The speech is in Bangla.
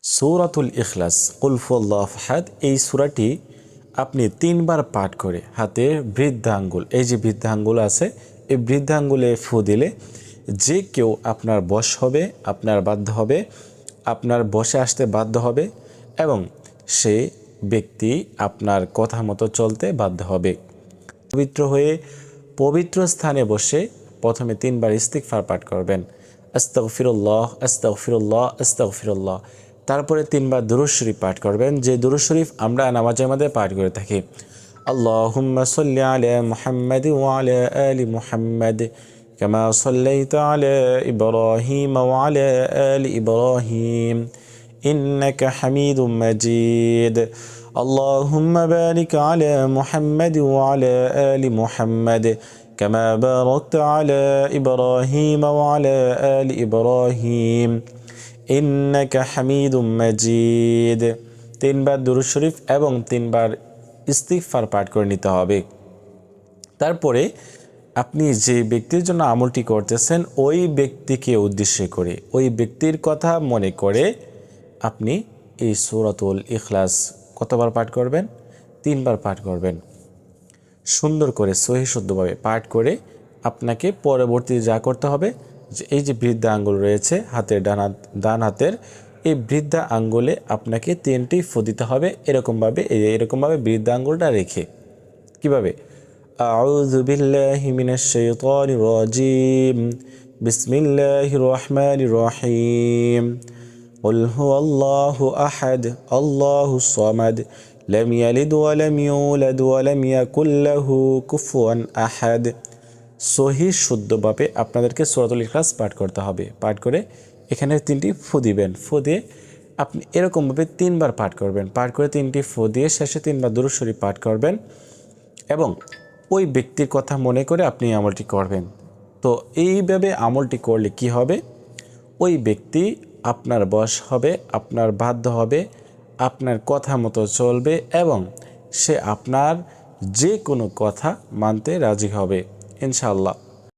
সূরাতুল ইখলাস কুল হুয়াল্লাহু আহাদ, এই সূরাটি আপনি 3 বার পাঠ করে হাতে বৃদ্ধাঙ্গুল, এই যে বৃদ্ধাঙ্গুল আছে, এই বৃদ্ধাঙ্গুলে ফু দিলে যে কেউ আপনার বশ হবে, আপনার বাধ্য হবে, আপনার বশে আসতে বাধ্য হবে এবং সে ব্যক্তি আপনার কথা মতো চলতে বাধ্য হবে। পবিত্র হয়ে পবিত্র স্থানে বসে প্রথমে 3 বার ইস্তিগফার পাঠ করবেন, আস্তাগফিরুল্লাহ আস্তাগফিরুল্লাহ আস্তাগফিরুল্লাহ। তারপরে 3 বার দুরূদ শরীফ পাঠ করবেন, যে দুরূদ শরীফ আমরা নামাজের মধ্যে পাঠ করে থাকি। আল্লাহুম্মা সাল্লি আলা মুহাম্মাদ ওয়া আলা আলি মুহাম্মাদ কামা সাল্লাইতা আলা ইব্রাহিম ওয়া আলা আলি ইব্রাহিম ইন্নাকা হামিদুম মাজিদ। আল্লাহুম্মা বারিক আলা মুহাম্মাদ ওয়া আলা আলি মুহাম্মাদ কামা বারাকতা আলা ইব্রাহিম ওয়া আলা আলি ইব্রাহিম ইন্নাকা হামিদুম মাজিদ। 3 বার দুরূদ শরীফ এবং 3 বার ইস্তিগফার পাঠ করে নিতে হবে। তারপরে আপনি যে ব্যক্তির জন্য আমলটি করতেছেন ওই ব্যক্তিকে উদ্দেশ্য করে, ওই ব্যক্তির কথা মনে করে আপনি এই সূরাতুল ইখলাস কতবার পাঠ করবেন? 3 বার পাঠ করবেন। সুন্দর করে সহি শুদ্ধভাবে পাঠ করে আপনাকে পরবর্তীতে যা করতে হবে, যে এই যে বৃদ্ধা আঙ্গুল রয়েছে হাতের ডান হাতের, এই বৃদ্ধা আঙ্গুলে আপনাকে 3টি ফু দিতে হবে এরকমভাবে বৃদ্ধা আঙ্গুলটা রেখে। কিভাবে? আউযু বিল্লাহি মিনাশ শাইতানির রাজিম, বিসমিল্লাহির রহমানির রহিম, কুল হুয়াল্লাহু আহাদ আল্লাহুস সামাদ লাম ইয়ালিদ ওয়া লাম ইউলাদ ওয়া লাম ইয়াকুল লাহু কুফুয়ান আহাদ। সহি শুদ্ধভাবে আপনাদেরকে সূরাতুল ইখলাস পাঠ করতে হবে। পাঠ করে এখানে 3টি ফু দিবেন। ফু দিয়ে আপনি এরকমভাবে 3 বার পাঠ করবেন। পাঠ করে 3টি ফু দিয়ে শেষে 3 বার দুরূদ শরীফ পাঠ করবেন এবং ওই ব্যক্তির কথা মনে করে আপনি আমলটি করবেন। তো এইভাবে আমলটি করলে কি হবে? ওই ব্যক্তি আপনার বশ হবে, আপনার বাধ্য হবে, আপনার কথা মতো চলবে এবং সে আপনার যে কোনো কথা মানতে রাজি হবে ইনশাআল্লাহ।